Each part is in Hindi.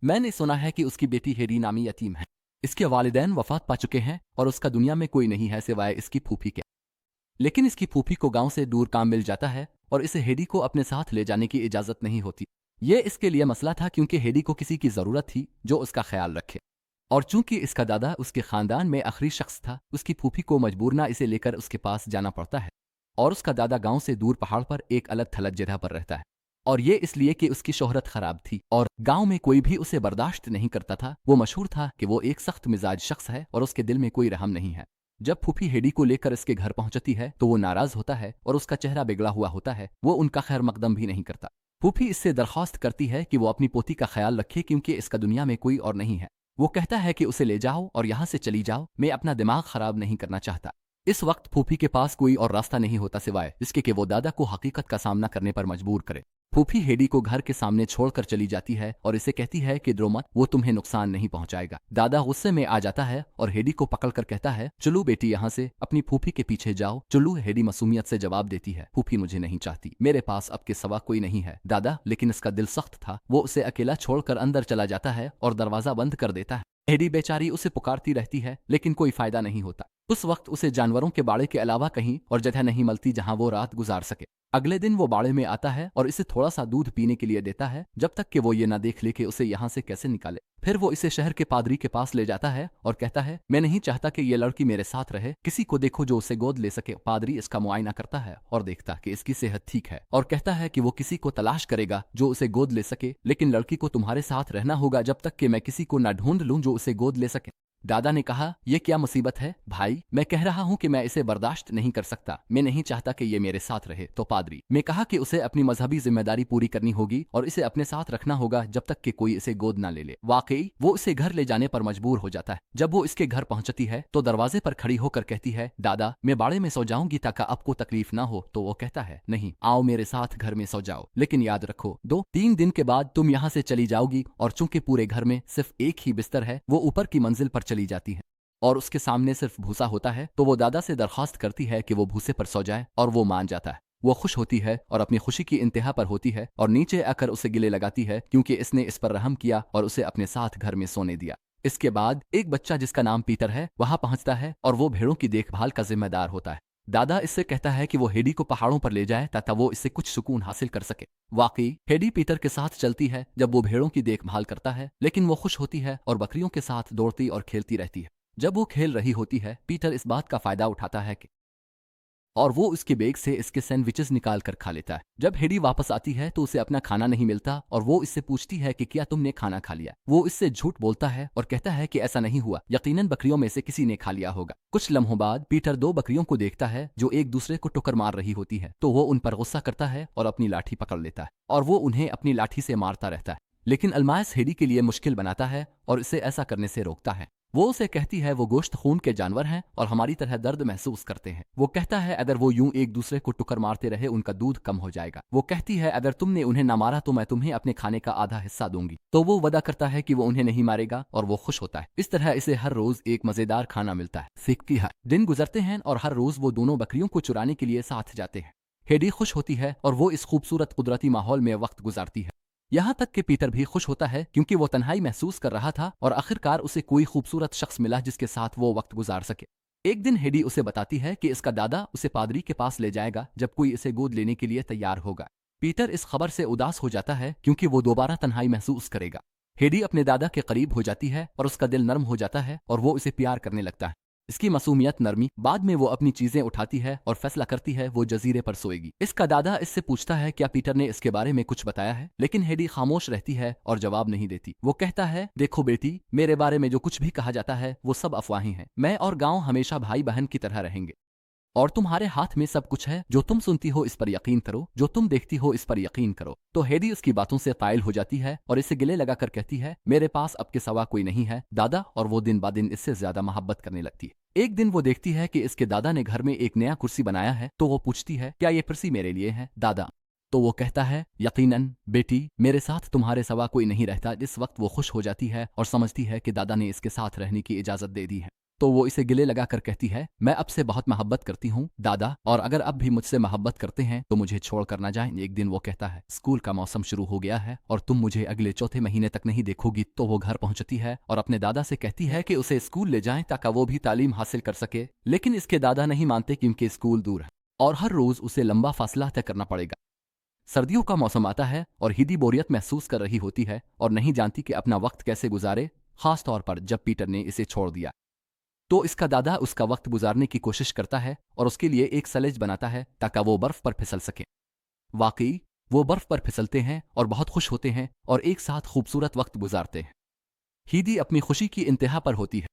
मैंने सुना है कि उसकी बेटी हेडी नामी यतीम है। इसके वालिदैन वफात पा चुके हैं और उसका दुनिया में कोई नहीं है सिवाय इसकी फूफी के। लेकिन इसकी फूफी को गांव से दूर काम मिल जाता है और इसे हेडी को अपने साथ ले जाने की इजाजत नहीं होती। ये इसके लिए मसला था क्योंकि हेडी को किसी की जरूरत थी जो उसका ख्याल रखे। और चूंकि इसका दादा उसके खानदान में आखिरी शख्स था, उसकी फूफी को मजबूरना इसे लेकर उसके पास जाना पड़ता है। और उसका दादा गांव से दूर पहाड़ पर एक अलग थलग जगह पर रहता है। और ये इसलिए कि उसकी शोहरत खराब थी और गांव में कोई भी उसे बर्दाश्त नहीं करता था। वो मशहूर था कि वो एक सख्त मिजाज शख्स है और उसके दिल में कोई रहम नहीं है। जब फूफी हेडी को लेकर इसके घर पहुंचती है तो वो नाराज होता है और उसका चेहरा बिगड़ा हुआ होता है। वो उनका खैर मकदम भी नहीं करता। फूफी इससे दरख्वास्त करती है कि वो अपनी पोती का ख्याल रखे क्योंकि इसका दुनिया में कोई और नहीं है। वो कहता है कि उसे ले जाओ और यहाँ से चली जाओ, मैं अपना दिमाग खराब नहीं करना चाहता। इस वक्त फूफी के पास कोई और रास्ता नहीं होता सिवाय इसके कि वो दादा को हकीकत का सामना करने पर मजबूर करे। फूफी हेडी को घर के सामने छोड़कर चली जाती है और इसे कहती है कि डरो मत, वो तुम्हें नुकसान नहीं पहुंचाएगा। दादा गुस्से में आ जाता है और हेडी को पकड़कर कहता है, चलो बेटी यहाँ से अपनी फूफी के पीछे जाओ। चलो। हेडी मासूमियत से जवाब देती है, फूफी मुझे नहीं चाहती, मेरे पास अब के सवा कोई नहीं है दादा। लेकिन इसका दिल सख्त था। वो उसे अकेला छोड़कर अंदर चला जाता है और दरवाजा बंद कर देता है। हेडी बेचारी उसे पुकारती रहती है लेकिन कोई फायदा नहीं होता। उस वक्त उसे जानवरों के बाड़े के अलावा कहीं और जगह नहीं मिलती जहां वो रात गुजार सके। अगले दिन वो बाड़े में आता है और इसे थोड़ा सा दूध पीने के लिए देता है जब तक कि वो ये ना देख ले कि उसे यहाँ से कैसे निकाले। फिर वो इसे शहर के पादरी के पास ले जाता है और कहता है, मैं नहीं चाहता कि ये लड़की मेरे साथ रहे, किसी को देखो जो उसे गोद ले सके। पादरी इसका मुआयना करता है और देखता कि इसकी सेहत ठीक है और कहता है कि वो किसी को तलाश करेगा जो उसे गोद ले सके, लेकिन लड़की को तुम्हारे साथ रहना होगा जब तक कि मैं किसी को न ढूंढ लूं जो उसे गोद ले सके। दादा ने कहा, यह क्या मुसीबत है भाई, मैं कह रहा हूं कि मैं इसे बर्दाश्त नहीं कर सकता, मैं नहीं चाहता कि ये मेरे साथ रहे। तो पादरी ने कहा कि उसे अपनी मजहबी जिम्मेदारी पूरी करनी होगी और इसे अपने साथ रखना होगा जब तक कि कोई इसे गोद ना ले ले। वाकई वो इसे घर ले जाने पर मजबूर हो जाता है। जब वो इसके घर पहुंचती है तो दरवाजे पर खड़ी होकर कहती है, दादा मैं बाड़े में सो जाऊंगी ताकि आपको तकलीफ ना हो। तो वो कहता है, नहीं, आओ मेरे साथ घर में सो जाओ, लेकिन याद रखो 2-3 दिन के बाद तुम यहाँ से चली जाओगी। और चूंकि पूरे घर में सिर्फ एक ही बिस्तर है, वो ऊपर की मंजिल पर चली जाती है और उसके सामने सिर्फ भूसा होता है। तो वो दादा से दरखास्त करती है कि वो भूसे पर सो जाए और वो मान जाता है। वो खुश होती है और अपनी खुशी की इंतहा पर होती है और नीचे आकर उसे गिले लगाती है क्योंकि इसने इस पर रहम किया और उसे अपने साथ घर में सोने दिया। इसके बाद एक बच्चा जिसका नाम पीटर है वहां पहुंचता है और वो भेड़ों की देखभाल का जिम्मेदार होता है। दादा इससे कहता है कि वो हेडी को पहाड़ों पर ले जाए ताकि वो इससे कुछ सुकून हासिल कर सके। वाकई हेडी पीटर के साथ चलती है जब वो भेड़ों की देखभाल करता है, लेकिन वो खुश होती है और बकरियों के साथ दौड़ती और खेलती रहती है। जब वो खेल रही होती है, पीटर इस बात का फायदा उठाता है कि और वो उसके बैग से इसके सैंडविचेस निकाल कर खा लेता है। जब हेडी वापस आती है तो उसे अपना खाना नहीं मिलता और वो इससे पूछती है कि क्या तुमने खाना खा लिया। वो इससे झूठ बोलता है और कहता है कि ऐसा नहीं हुआ, यकीनन बकरियों में से किसी ने खा लिया होगा। कुछ लम्हों बाद पीटर 2 बकरियों को देखता है जो एक दूसरे को टक्कर मार रही होती है। तो वो उन पर गुस्सा करता है और अपनी लाठी पकड़ लेता है और वो उन्हें अपनी लाठी से मारता रहता है। लेकिन अल्मायस हेडी के लिए मुश्किल बनाता है और इसे ऐसा करने से रोकता है। वो उसे कहती है वो गोश्त खून के जानवर हैं और हमारी तरह दर्द महसूस करते हैं। वो कहता है अगर वो यूं एक दूसरे को टुकर मारते रहे उनका दूध कम हो जाएगा। वो कहती है अगर तुमने उन्हें न मारा तो मैं तुम्हें अपने खाने का आधा हिस्सा दूंगी। तो वो वादा करता है कि वो उन्हें नहीं मारेगा और वो खुश होता है। इस तरह इसे हर रोज एक मजेदार खाना मिलता है। सीखती है। दिन गुजरते हैं और हर रोज वो दोनों बकरियों को चुराने के लिए साथ जाते हैं। हेडी खुश होती है और वो इस खूबसूरत कुदरती माहौल में वक्त गुजारती है। यहाँ तक कि पीटर भी खुश होता है क्योंकि वो तन्हाई महसूस कर रहा था और आखिरकार उसे कोई खूबसूरत शख्स मिला जिसके साथ वो वक्त गुजार सके। एक दिन हेडी उसे बताती है कि इसका दादा उसे पादरी के पास ले जाएगा जब कोई इसे गोद लेने के लिए तैयार होगा। पीटर इस खबर से उदास हो जाता है क्योंकि वो दोबारा तन्हाई महसूस करेगा। हेडी अपने दादा के करीब हो जाती है और उसका दिल नर्म हो जाता है और वो इसे प्यार करने लगता है। इसकी मासूमियत नरमी बाद में वो अपनी चीजें उठाती है और फैसला करती है वो जजीरे पर सोएगी। इसका दादा इससे पूछता है क्या पीटर ने इसके बारे में कुछ बताया है, लेकिन हेडी खामोश रहती है और जवाब नहीं देती। वो कहता है, देखो बेटी, मेरे बारे में जो कुछ भी कहा जाता है वो सब अफवाहें हैं। मैं और गांव हमेशा भाई बहन की तरह रहेंगे और तुम्हारे हाथ में सब कुछ है। जो तुम सुनती हो इस पर यकीन करो, जो तुम देखती हो इस पर यकीन करो। तो हेडी उसकी बातों से कायल हो जाती है और इसे गिले लगाकर कहती है, मेरे पास अब के सवा कोई नहीं है दादा। और वो दिन ब दिन इससे ज्यादा मोहब्बत करने लगती है। एक दिन वो देखती है कि इसके दादा ने घर में एक नया कुर्सी बनाया है। तो वो पूछती है, क्या ये कुर्सी मेरे लिए है दादा? तो वो कहता है, यकीनन बेटी, मेरे साथ तुम्हारे सवा कोई नहीं रहता। इस वक्त वो खुश हो जाती है और समझती है कि दादा ने इसके साथ रहने की इजाजत दे दी है। तो वो इसे गिले लगाकर कहती है, मैं अब से बहुत मोहब्बत करती हूँ दादा, और अगर अब भी मुझसे मोहब्बत करते हैं तो मुझे छोड़कर ना जाएं। एक दिन वो कहता है, स्कूल का मौसम शुरू हो गया है और तुम मुझे अगले चौथे महीने तक नहीं देखोगी। तो वो घर पहुंचती है और अपने दादा से कहती है कि उसे स्कूल ले जाएं ताकि वो भी तालीम हासिल कर सके। लेकिन इसके दादा नहीं मानते क्योंकि स्कूल दूर है और हर रोज उसे लंबा फासला तय करना पड़ेगा। सर्दियों का मौसम आता है और हिदी बोरियत महसूस कर रही होती है और नहीं जानती कि अपना वक्त कैसे गुजारे, खास तौर पर जब पीटर ने इसे छोड़ दिया। तो इसका दादा उसका वक्त गुजारने की कोशिश करता है और उसके लिए एक स्लेज बनाता है ताकि वो बर्फ पर फिसल सके। वाकई वो बर्फ पर फिसलते हैं और बहुत खुश होते हैं और एक साथ खूबसूरत वक्त गुजारते हैं। हीदी अपनी खुशी की इंतहा पर होती है।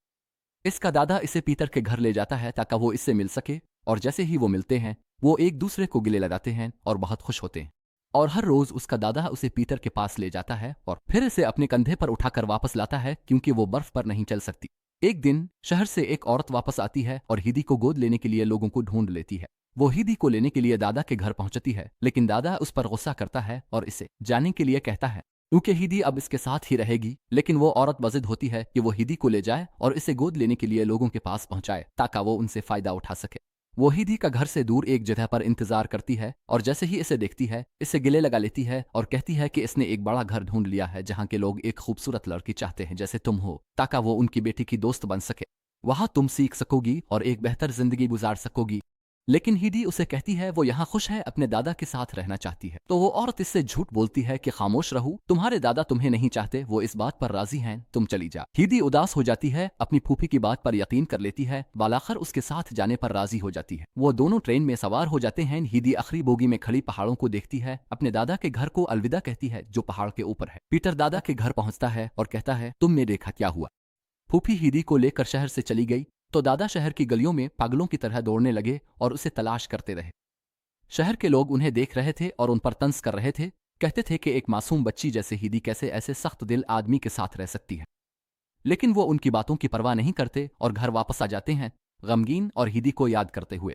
इसका दादा इसे पीटर के घर ले जाता है ताकि वो इससे मिल सके, और जैसे ही वो मिलते हैं वो एक दूसरे को गिले लगाते हैं और बहुत खुश होते हैं। और हर रोज उसका दादा उसे पीटर के पास ले जाता है और फिर इसे अपने कंधे पर उठाकर वापस लाता है क्योंकि वो बर्फ पर नहीं चल सकती। एक दिन शहर से एक औरत वापस आती है और हिदी को गोद लेने के लिए लोगों को ढूंढ लेती है। वो हिदी को लेने के लिए दादा के घर पहुंचती है, लेकिन दादा उस पर गुस्सा करता है और इसे जाने के लिए कहता है क्योंकि हिदी अब इसके साथ ही रहेगी। लेकिन वो औरत बजिद होती है कि वो हिदी को ले जाए और इसे गोद लेने के लिए लोगों के पास पहुंचाए ताकि वो उनसे फायदा उठा सके। वो हिदी का घर से दूर एक जगह पर इंतजार करती है और जैसे ही इसे देखती है इसे गिले लगा लेती है और कहती है कि इसने एक बड़ा घर ढूंढ लिया है जहां के लोग एक खूबसूरत लड़की चाहते हैं जैसे तुम हो, ताकि वो उनकी बेटी की दोस्त बन सके। वहां तुम सीख सकोगी और एक बेहतर जिंदगी गुजार सकोगी। लेकिन हिदी उसे कहती है वो यहाँ खुश है, अपने दादा के साथ रहना चाहती है। तो वो औरत इससे झूठ बोलती है कि खामोश रहूं, तुम्हारे दादा तुम्हें नहीं चाहते, वो इस बात पर राजी हैं, तुम चली जा। हिदी उदास हो जाती है, अपनी फूफी की बात पर यकीन कर लेती है, बालाखर उसके साथ जाने पर राजी हो जाती है। वो दोनों ट्रेन में सवार हो जाते हैं। हिदी आखिरी बोगी में खड़ी पहाड़ों को देखती है, अपने दादा के घर को अलविदा कहती है जो पहाड़ के ऊपर है। पीटर दादा के घर पहुंचता है और कहता है, तुमने देखा क्या हुआ। फूफी हिदी को लेकर शहर से चली गई तो दादा शहर की गलियों में पागलों की तरह दौड़ने लगे और उसे तलाश करते रहे। शहर के लोग उन्हें देख रहे थे और उन पर तंज कर रहे थे, कहते थे कि एक मासूम बच्ची जैसे हिदी कैसे ऐसे सख्त दिल आदमी के साथ रह सकती है। लेकिन वो उनकी बातों की परवाह नहीं करते और घर वापस आ जाते हैं, गमगीन और हिदी को याद करते हुए।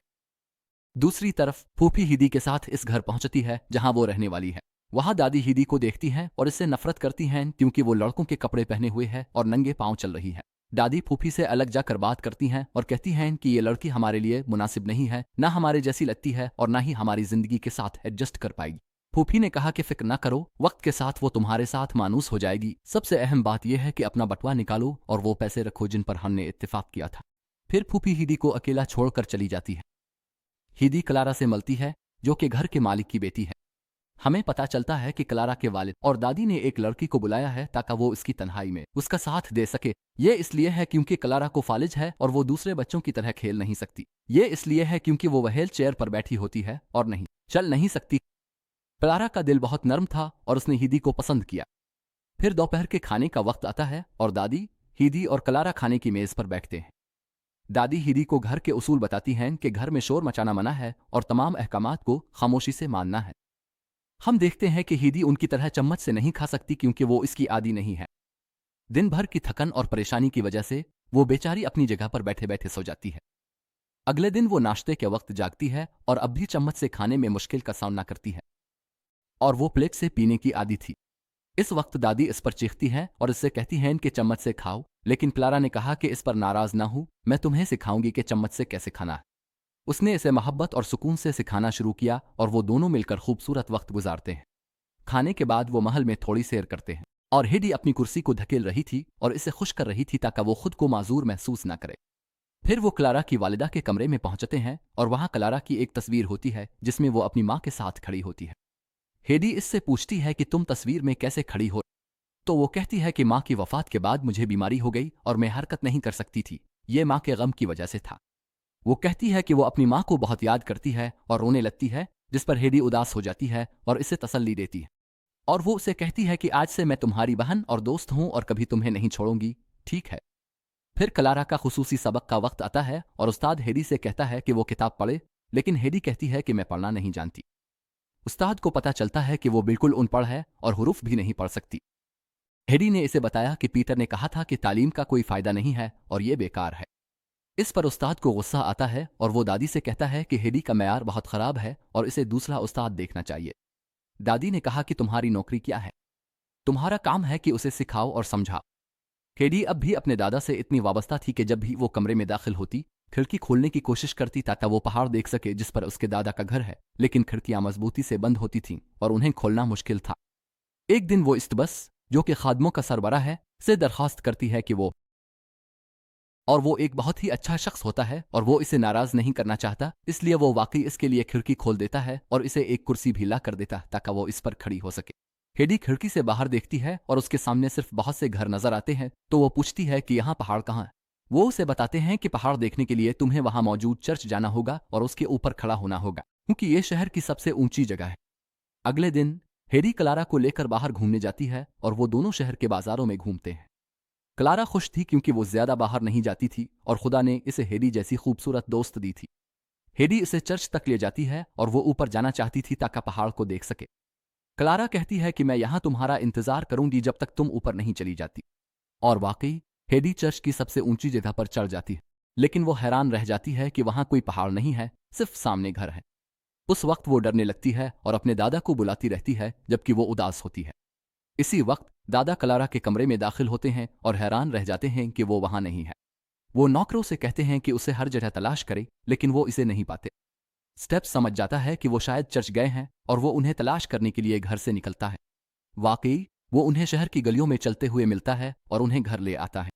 दूसरी तरफ फूफी हिदी के साथ इस घर पहुंचती है जहां वो रहने वाली है। वहां दादी हिदी को देखती हैं और इससे नफरत करती हैं क्योंकि वो लड़कों के कपड़े पहने हुए है और नंगे पांव चल रही है। दादी फूफी से अलग जाकर बात करती हैं और कहती हैं कि ये लड़की हमारे लिए मुनासिब नहीं है, ना हमारे जैसी लगती है और ना ही हमारी जिंदगी के साथ एडजस्ट कर पाएगी। फूफी ने कहा कि फिक्र ना करो, वक्त के साथ वो तुम्हारे साथ मानूस हो जाएगी। सबसे अहम बात यह है कि अपना बटवा निकालो और वो पैसे रखो जिन पर हमने इत्तेफाक किया था। फिर फूफी हिदी को अकेला छोड़कर चली जाती है। हिदी क्लारा से मिलती है जो कि घर के मालिक की बेटी है। हमें पता चलता है कि क्लारा के वालिद और दादी ने एक लड़की को बुलाया है ताकि वो इसकी तन्हाई में उसका साथ दे सके। ये इसलिए है क्योंकि क्लारा को फालिज है और वो दूसरे बच्चों की तरह खेल नहीं सकती। ये इसलिए है क्योंकि वो व्हील चेयर पर बैठी होती है और नहीं चल नहीं सकती। क्लारा का दिल बहुत नर्म था और उसने हिदी को पसंद किया। फिर दोपहर के खाने का वक्त आता है और दादी, हिदी और क्लारा खाने की मेज पर बैठते हैं। दादी हिदी को घर के उसूल बताती हैं कि घर में शोर मचाना मना है और तमाम अहकामात को खामोशी से मानना है। हम देखते हैं कि हिदी उनकी तरह चम्मच से नहीं खा सकती क्योंकि वो इसकी आदी नहीं है। दिन भर की थकन और परेशानी की वजह से वो बेचारी अपनी जगह पर बैठे बैठे सो जाती है। अगले दिन वो नाश्ते के वक्त जागती है और अब भी चम्मच से खाने में मुश्किल का सामना करती है और वो प्लेट से पीने की आदी थी। इस वक्त दादी इस पर चीखती हैं और इससे कहती हैं कि चम्मच से खाओ, लेकिन क्लारा ने कहा कि इस पर नाराज ना हो, मैं तुम्हें सिखाऊंगी कि चम्मच से कैसे खाना है। उसने इसे मोहब्बत और सुकून से सिखाना शुरू किया और वो दोनों मिलकर खूबसूरत वक्त गुजारते हैं। खाने के बाद वो महल में थोड़ी सैर करते हैं और हिडी अपनी कुर्सी को धकेल रही थी और इसे खुश कर रही थी ताकि वो खुद को माजूर महसूस ना करे। फिर वो क्लारा की वालिदा के कमरे में पहुंचते हैं और वहां क्लारा की एक तस्वीर होती है जिसमें वो अपनी माँ के साथ खड़ी होती है। हेडी इससे पूछती है कि तुम तस्वीर में कैसे खड़ी हो। तो वो कहती है कि माँ की वफात के बाद मुझे बीमारी हो गई और मैं हरकत नहीं कर सकती थी, ये माँ के गम की वजह से था। वो कहती है कि वो अपनी माँ को बहुत याद करती है और रोने लगती है, जिस पर हेडी उदास हो जाती है और इसे तसल्ली देती है। और वो उसे कहती है कि आज से मैं तुम्हारी बहन और दोस्त हूं और कभी तुम्हें नहीं छोड़ूंगी, ठीक है। फिर क्लारा का खुसूसी सबक का वक्त आता है और उस्ताद हेडी से कहता है कि वो किताब पढ़े, लेकिन हेडी कहती है कि मैं पढ़ना नहीं जानती। उस्ताद को पता चलता है कि वो बिल्कुल अनपढ़ है और हुरूफ भी नहीं पढ़ सकती। हेडी ने इसे बताया कि पीटर ने कहा था कि तालीम का कोई फायदा नहीं है और ये बेकार है। इस पर उस्ताद को गुस्सा आता है और वो दादी से कहता है कि हेडी का मयार बहुत खराब है और इसे दूसरा उस्ताद देखना चाहिए। दादी ने कहा कि तुम्हारी नौकरी क्या है, तुम्हारा काम है कि उसे सिखाओ और समझाओ। हेडी अब भी अपने दादा से इतनी वाबस्ता थी कि जब भी वो कमरे में दाखिल होती, खिड़की खोलने की कोशिश करती ताकि वो पहाड़ देख सके जिस पर उसके दादा का घर है, लेकिन खिड़कियां मजबूती से बंद होती थीं और उन्हें खोलना मुश्किल था। एक दिन वो इस्तबस, जो कि खादमों का सरबराह है, से दरखास्त करती है कि वो एक बहुत ही अच्छा शख्स होता है और वो इसे नाराज नहीं करना चाहता, इसलिए वो वाकई इसके लिए खिड़की खोल देता है और इसे एक कुर्सी भी ला कर देता ताकि वो इस पर खड़ी हो सके। हेडी खिड़की से बाहर देखती है और उसके सामने सिर्फ बहुत से घर नजर आते हैं, तो वो पूछती है कि यहाँ पहाड़ कहाँ है। वो उसे बताते हैं कि पहाड़ देखने के लिए तुम्हें वहां मौजूद चर्च जाना होगा और उसके ऊपर खड़ा होना होगा, क्योंकि ये शहर की सबसे ऊंची जगह है। अगले दिन हेडी क्लारा को लेकर बाहर घूमने जाती है और वो दोनों शहर के बाजारों में घूमते हैं। क्लारा खुश थी क्योंकि वो ज्यादा बाहर नहीं जाती थी और खुदा ने इसे हेडी जैसी खूबसूरत दोस्त दी थी। हेडी इसे चर्च तक ले जाती है और वो ऊपर जाना चाहती थी ताकि पहाड़ को देख सके। क्लारा कहती है कि मैं यहां तुम्हारा इंतजार करूंगी जब तक तुम ऊपर नहीं चली जाती। और वाकई हेडी चर्च की सबसे ऊंची जगह पर चढ़ जाती है, लेकिन वो हैरान रह जाती है कि वहां कोई पहाड़ नहीं है, सिर्फ सामने घर है। उस वक्त वो डरने लगती है और अपने दादा को बुलाती रहती है जबकि वो उदास होती है। इसी वक्त दादा क्लारा के कमरे में दाखिल होते हैं और हैरान रह जाते हैं कि वो वहां नहीं है। वो नौकरों से कहते हैं कि उसे हर जगह तलाश करे, लेकिन वो इसे नहीं पाते। स्टेप्स समझ जाता है कि वो शायद चर्च गए हैं और वो उन्हें तलाश करने के लिए घर से निकलता है। वाकई वो उन्हें शहर की गलियों में चलते हुए मिलता है और उन्हें घर ले आता है।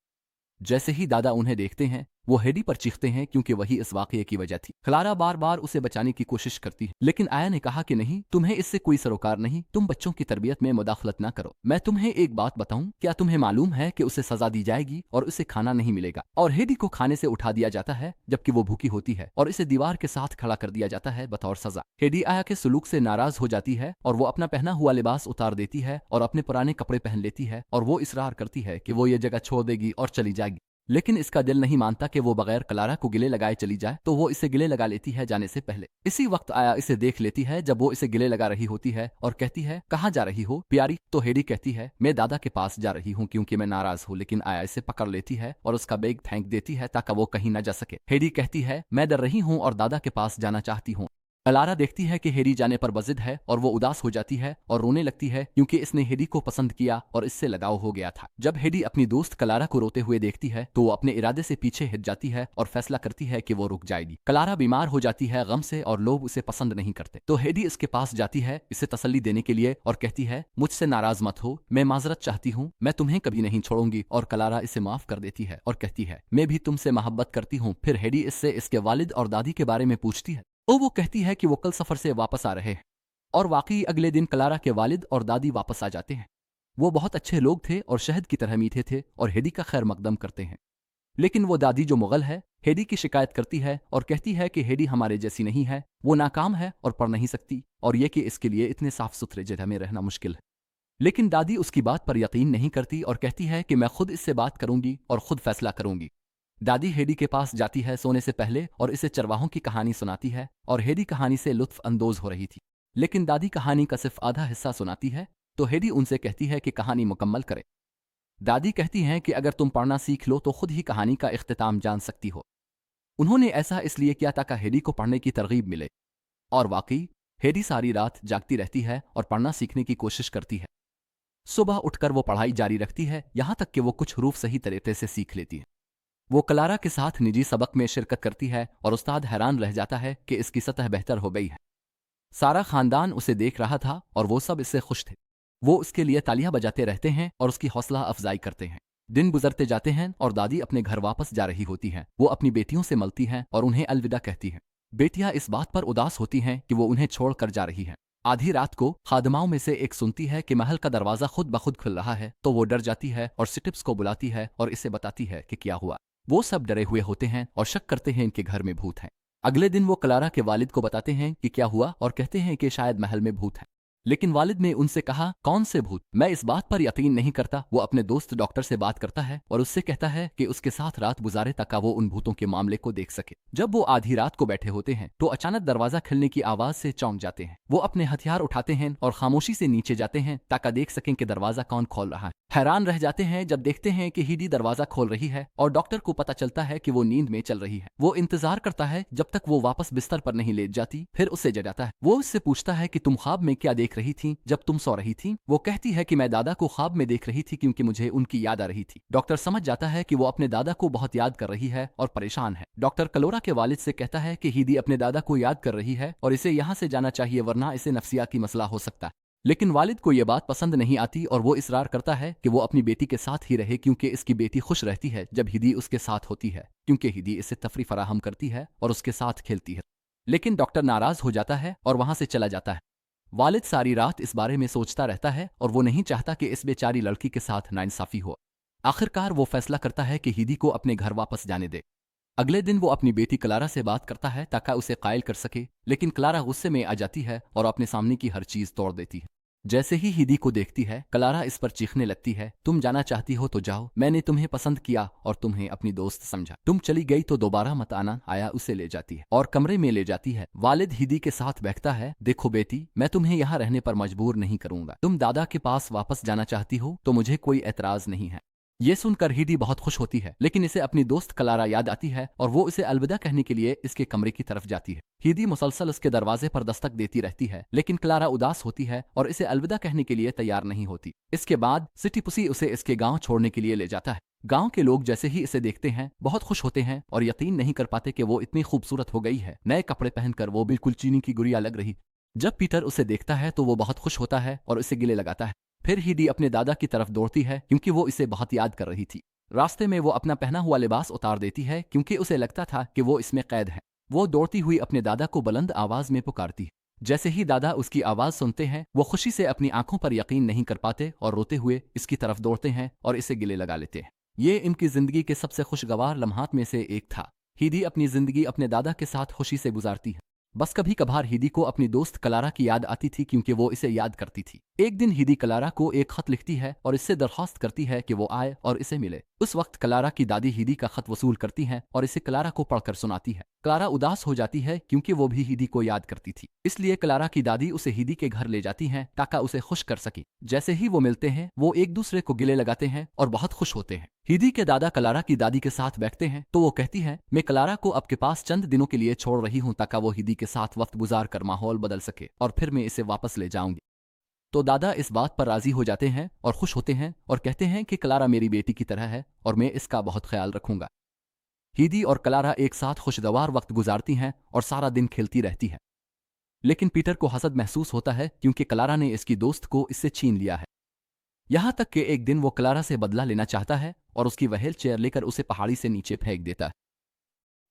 जैसे ही दादा उन्हें देखते हैं, वो हेडी पर चीखते हैं क्योंकि वही इस वाकये की वजह थी। क्लारा बार बार उसे बचाने की कोशिश करती है, लेकिन आया ने कहा कि नहीं, तुम्हें इससे कोई सरोकार नहीं, तुम बच्चों की तरबियत में मुदाखलत ना करो। मैं तुम्हें एक बात बताऊं, क्या तुम्हें मालूम है कि उसे सजा दी जाएगी और उसे खाना नहीं मिलेगा, और हेडी को खाने से उठा दिया जाता है जबकि वो भूखी होती है और इसे दीवार के साथ खड़ा कर दिया जाता है बतौर सजा। हेडी आया के सुलूक से नाराज हो जाती है और वो अपना पहना हुआ लिबास उतार देती है और अपने पुराने कपड़े पहन लेती है और वो इसरार करती है कि वो ये जगह छोड़ देगी और चली जाएगी, लेकिन इसका दिल नहीं मानता कि वो बगैर क्लारा को गिले लगाए चली जाए, तो वो इसे गिले लगा लेती है जाने से पहले। इसी वक्त आया इसे देख लेती है जब वो इसे गिले लगा रही होती है और कहती है, कहाँ जा रही हो प्यारी? तो हेडी कहती है, मैं दादा के पास जा रही हूँ क्योंकि मैं नाराज हूँ, लेकिन आया इसे पकड़ लेती है और उसका बैग फेंक देती है ताकि वो कहीं न जा सके। हेडी कहती है, मैं डर रही हूँ और दादा के पास जाना चाहती हूँ। क्लारा देखती है कि हेडी जाने पर बजिद है और वो उदास हो जाती है और रोने लगती है क्योंकि इसने हेडी को पसंद किया और इससे लगाव हो गया था। जब हेडी अपनी दोस्त क्लारा को रोते हुए देखती है तो वो अपने इरादे से पीछे हट जाती है और फैसला करती है कि वो रुक जाएगी। क्लारा बीमार हो जाती है गम से और लोग उसे पसंद नहीं करते, तो हेडी इसके पास जाती है इसे तसल्ली देने के लिए और कहती है, मुझसे नाराज मत हो, मैं माजरत चाहती हूँ, मैं तुम्हें कभी नहीं छोड़ूंगी। और क्लारा इसे माफ कर देती है और कहती है, मैं भी तुमसे मोहब्बत करती हूँ। फिर हेडी इससे इसके वालिद और दादी के बारे में पूछती है, तो वो कहती है कि वो कल सफर से वापस आ रहे हैं। और वाकई अगले दिन क्लारा के वालिद और दादी वापस आ जाते हैं। वो बहुत अच्छे लोग थे और शहद की तरह मीठे थे और हेडी का खैर मकदम करते हैं। लेकिन वो दादी जो मुगल है, हेडी की शिकायत करती है और कहती है कि हेडी हमारे जैसी नहीं है, वो नाकाम है और पढ़ नहीं सकती, और ये कि इसके लिए इतने साफ सुथरे जगह में रहना मुश्किल है। लेकिन दादी उसकी बात पर यकीन नहीं करती और कहती है कि मैं खुद इससे बात करूंगी और खुद फैसला करूंगी। दादी हेडी के पास जाती है सोने से पहले और इसे चरवाहों की कहानी सुनाती है और हेडी कहानी से लुत्फ अंदोज हो रही थी। लेकिन दादी कहानी का सिर्फ आधा हिस्सा सुनाती है, तो हेडी उनसे कहती है कि कहानी मुकम्मल करे। दादी कहती हैं कि अगर तुम पढ़ना सीख लो तो खुद ही कहानी का इख्तिताम जान सकती हो। उन्होंने ऐसा इसलिए किया ताकि हेडी को पढ़ने की तरगीब मिले। और वाकई हेडी सारी रात जागती रहती है और पढ़ना सीखने की कोशिश करती है। सुबह उठकर वो पढ़ाई जारी रखती है, यहां तक कि वो कुछ हरूफ सही तरीके से सीख लेती है। वो क्लारा के साथ निजी सबक में शिरकत करती है और उस्ताद हैरान रह जाता है कि इसकी सतह बेहतर हो गई है। सारा खानदान उसे देख रहा था और वो सब इससे खुश थे। वो उसके लिए तालियां बजाते रहते हैं और उसकी हौसला अफजाई करते हैं। दिन गुजरते जाते हैं और दादी अपने घर वापस जा रही होती हैं। वो अपनी बेटियों से मिलती हैं और उन्हें अलविदा कहती हैं। बेटियां इस बात पर उदास होती हैं कि वो उन्हें छोड़कर जा रही हैं। आधी रात को खादमाओं में से एक सुनती है कि महल का दरवाजा खुद ब खुद खुल रहा है, तो वो डर जाती है और सिटिप्स को बुलाती है और इसे बताती है कि क्या हुआ। वो सब डरे हुए होते हैं और शक करते हैं इनके घर में भूत है। अगले दिन वो क्लारा के वालिद को बताते हैं कि क्या हुआ और कहते हैं कि शायद महल में भूत है। लेकिन वालिद ने उनसे कहा, कौन से भूत? मैं इस बात पर यकीन नहीं करता। वो अपने दोस्त डॉक्टर से बात करता है और उससे कहता है कि उसके साथ रात गुजारे ताकि वो उन भूतों के मामले को देख सके। जब वो आधी रात को बैठे होते हैं तो अचानक दरवाजा खिलने की आवाज से चौंक जाते हैं। वो अपने हथियार उठाते हैं और खामोशी से नीचे जाते हैं ताकि देख सकें कि दरवाजा कौन खोल रहा है। हैरान रह जाते हैं जब देखते हैं कि हीडी दरवाजा खोल रही है और डॉक्टर को पता चलता है कि वो नींद में चल रही है। वो इंतजार करता है जब तक वो वापस बिस्तर पर नहीं लेट जाती, फिर उससे जगाता है। वो उससे पूछता है कि तुम ख्वाब में क्या देख रही थी जब तुम सो रही थी। वो कहती है कि मैं दादा को ख्वाब में देख रही थी क्योंकि मुझे उनकी याद आ रही थी। डॉक्टर समझ जाता है कि वो अपने दादा को बहुत याद कर रही है और परेशान है। डॉक्टर कलोरा के वालिद से कहता है कि हीडी अपने दादा को याद कर रही है और इसे यहाँ से जाना चाहिए वरना इसे नफ्सियाती मसला हो सकता है। लेकिन वालिद को यह बात पसंद नहीं आती और वो इसरार करता है कि वो अपनी बेटी के साथ ही रहे क्योंकि इसकी बेटी खुश रहती है जब हिदी उसके साथ होती है, क्योंकि हिदी इसे तफरी फराहम करती है और उसके साथ खेलती है। लेकिन डॉक्टर नाराज हो जाता है और वहां से चला जाता है। वालिद सारी रात इस बारे में सोचता रहता है और वो नहीं चाहता कि इस बेचारी लड़की के साथ नाइंसाफी हो। आखिरकार वो फैसला करता है कि हिदी को अपने घर वापस जाने दे। अगले दिन वो अपनी बेटी क्लारा से बात करता है ताकि उसे कायल कर सके, लेकिन क्लारा गुस्से में आ जाती है और अपने सामने की हर चीज तोड़ देती है। जैसे ही हिदी को देखती है, क्लारा इस पर चीखने लगती है, तुम जाना चाहती हो तो जाओ, मैंने तुम्हें पसंद किया और तुम्हें अपनी दोस्त समझा, तुम चली गई तो दोबारा मत आना। आया उसे ले जाती है और कमरे में ले जाती है। वालिद हिदी के साथ बैठता है, देखो बेटी, मैं तुम्हें यहाँ रहने पर मजबूर नहीं करूंगा। तुम दादा के पास वापस जाना चाहती हो तो मुझे कोई एतराज नहीं है। ये सुनकर हिदी बहुत खुश होती है, लेकिन इसे अपनी दोस्त क्लारा याद आती है और वो इसे अलविदा कहने के लिए इसके कमरे की तरफ जाती है। हिदी मुसलसल उसके दरवाजे पर दस्तक देती रहती है, लेकिन क्लारा उदास होती है और इसे अलविदा कहने के लिए तैयार नहीं होती। इसके बाद सिटी पुसी उसे इसके गांव छोड़ने के लिए ले जाता है। गांव के लोग जैसे ही इसे देखते हैं बहुत खुश होते हैं और यकीन नहीं कर पाते कि वो इतनी खूबसूरत हो गई है। नए कपड़े पहनकर वो बिल्कुल चीनी की गुड़िया लग रही। जब पीटर उसे देखता है तो वो बहुत खुश होता है और उसे गिले लगाता है। फिर हिडी अपने दादा की तरफ दौड़ती है क्योंकि वो इसे बहुत याद कर रही थी। रास्ते में वो अपना पहना हुआ लिबास उतार देती है क्योंकि उसे लगता था कि वो इसमें कैद है। वो दौड़ती हुई अपने दादा को बुलंद आवाज में पुकारती है। जैसे ही दादा उसकी आवाज सुनते हैं, वो खुशी से अपनी आंखों पर यकीन नहीं कर पाते और रोते हुए इसकी तरफ दौड़ते हैं और इसे गिले लगा लेते हैं। ये इनकी जिंदगी के सबसे खुशगवार लम्हात में से एक था। हिडी अपनी जिंदगी अपने दादा के साथ खुशी से गुजारती है। बस कभी कभार हिदी को अपनी दोस्त क्लारा की याद आती थी क्योंकि वो इसे याद करती थी। एक दिन हिदी क्लारा को एक खत लिखती है और इससे दरख्वास्त करती है कि वो आए और इसे मिले। उस वक्त क्लारा की दादी हिदी का खत वसूल करती है और इसे क्लारा को पढ़कर सुनाती है। क्लारा उदास हो जाती है क्योंकि वो भी हिदी को याद करती थी, इसलिए क्लारा की दादी उसे हिदी के घर ले जाती हैं ताकि उसे खुश कर सके। जैसे ही वो मिलते हैं, वो एक दूसरे को गिले लगाते हैं और बहुत खुश होते हैं। हिदी के दादा क्लारा की दादी के साथ बैठते हैं तो वो कहती है, मैं क्लारा को आपके पास चंद दिनों के लिए छोड़ रही हूँ ताकि वो हिदी के साथ वक्त गुजार कर माहौल बदल सके और फिर मैं इसे वापस ले जाऊंगी। तो दादा इस बात पर राजी हो जाते हैं और खुश होते हैं और कहते हैं कि क्लारा मेरी बेटी की तरह है और मैं इसका बहुत ख्याल रखूंगा। हिदी और क्लारा एक साथ खुशगवार वक्त गुजारती हैं और सारा दिन खेलती रहती है। लेकिन पीटर को हसद महसूस होता है क्योंकि क्लारा ने इसकी दोस्त को इससे छीन लिया है। यहां तक कि एक दिन वो क्लारा से बदला लेना चाहता है और उसकी व्हील चेयर लेकर उसे पहाड़ी से नीचे फेंक देता है।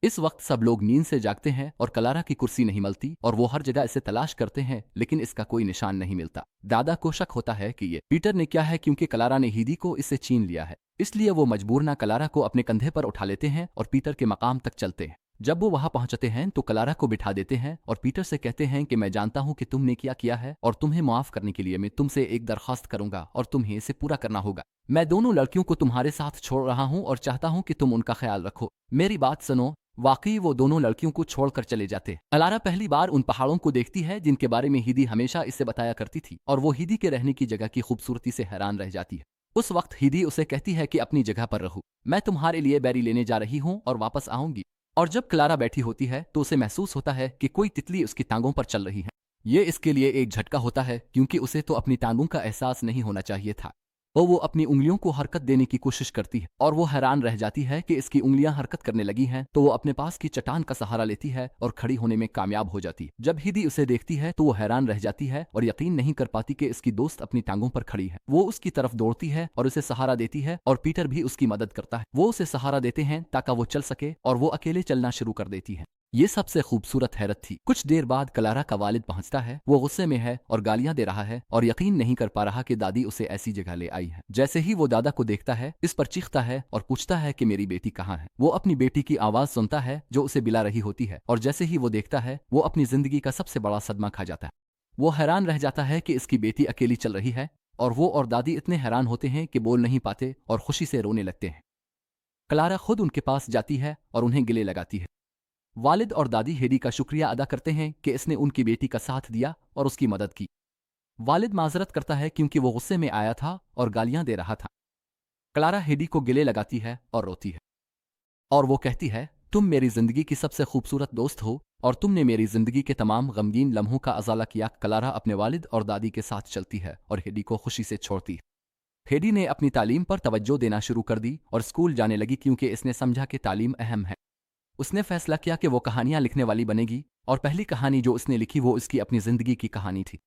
इस वक्त सब लोग नींद से जागते हैं और क्लारा की कुर्सी नहीं मिलती और वो हर जगह इसे तलाश करते हैं, लेकिन इसका कोई निशान नहीं मिलता। दादा को शक होता है कि ये पीटर ने क्या है क्योंकि क्लारा ने हिदी को इससे छीन लिया है, इसलिए वो मजबूरना क्लारा को अपने कंधे पर उठा लेते हैं और पीटर के मकाम तक चलते हैं। जब वो वहां पहुंचते हैं तो क्लारा को बिठा देते हैं और पीटर से कहते हैं कि मैं जानता हूं कि तुमने क्या किया है और तुम्हें माफ करने के लिए मैं तुमसे एक दरखास्त करूंगा और तुम्हें इसे पूरा करना होगा। मैं दोनों लड़कियों को तुम्हारे साथ छोड़ रहा हूं और चाहता हूं कि तुम उनका ख्याल रखो। मेरी बात सुनो। वाकई वो दोनों लड़कियों को छोड़कर चले जाते। क्लारा पहली बार उन पहाड़ों को देखती है जिनके बारे में हिदी हमेशा इससे बताया करती थी और वो हिदी के रहने की जगह की खूबसूरती से हैरान रह जाती है। उस वक्त हिदी उसे कहती है कि अपनी जगह पर रहो, मैं तुम्हारे लिए बैरी लेने जा रही हूँ और वापस आऊंगी। और जब क्लारा बैठी होती है तो उसे महसूस होता है कि कोई तितली उसकी टांगों पर चल रही है। ये इसके लिए एक झटका होता है क्योंकि उसे तो अपनी टांगों का एहसास नहीं होना चाहिए था। वो अपनी उंगलियों को हरकत देने की कोशिश करती है और वो हैरान रह जाती है कि इसकी उंगलियां हरकत करने लगी हैं। तो वो अपने पास की चट्टान का सहारा लेती है और खड़ी होने में कामयाब हो जाती है। जब हिदी उसे देखती है तो वो हैरान रह जाती है और यकीन नहीं कर पाती कि इसकी दोस्त अपनी टांगों पर खड़ी है। वो उसकी तरफ दौड़ती है और उसे सहारा देती है और पीटर भी उसकी मदद करता है। वो उसे सहारा देते हैं ताकि वो चल सके और वो अकेले चलना शुरू कर देती है। ये सबसे खूबसूरत हैरत थी। कुछ देर बाद क्लारा का वालिद पहुंचता है। वो गुस्से में है और गालियां दे रहा है और यकीन नहीं कर पा रहा कि दादी उसे ऐसी जगह ले आई है। जैसे ही वो दादा को देखता है, इस पर चीखता है और पूछता है कि मेरी बेटी कहाँ है। वो अपनी बेटी की आवाज सुनता है जो उसे बिला रही होती है और जैसे ही वो देखता है, वो अपनी जिंदगी का सबसे बड़ा सदमा खा जाता है। वो हैरान रह जाता है कि इसकी बेटी अकेली चल रही है और वो और दादी इतने हैरान होते हैं कि बोल नहीं पाते और खुशी से रोने लगते हैं। क्लारा खुद उनके पास जाती है और उन्हें गिले लगाती है। वालिद और दादी हिदी का शुक्रिया अदा करते हैं कि इसने उनकी बेटी का साथ दिया और उसकी मदद की। वालिद माजरत करता है क्योंकि वो गुस्से में आया था और गालियां दे रहा था। क्लारा हेडी को गले लगाती है और रोती है और वो कहती है, तुम मेरी जिंदगी की सबसे खूबसूरत दोस्त हो और तुमने मेरी जिंदगी के तमाम गमगीन लम्हों का अजाला किया। क्लारा अपने वालिद और दादी के साथ चलती है और हेडी को खुशी से छोड़ती है। हेडी ने अपनी तालीम पर तवज्जो देना शुरू कर दी और स्कूल जाने लगी क्योंकि इसने समझा कि तालीम अहम है। उसने फैसला किया कि वो कहानियां लिखने वाली बनेगी और पहली कहानी जो उसने लिखी वो उसकी अपनी जिंदगी की कहानी थी।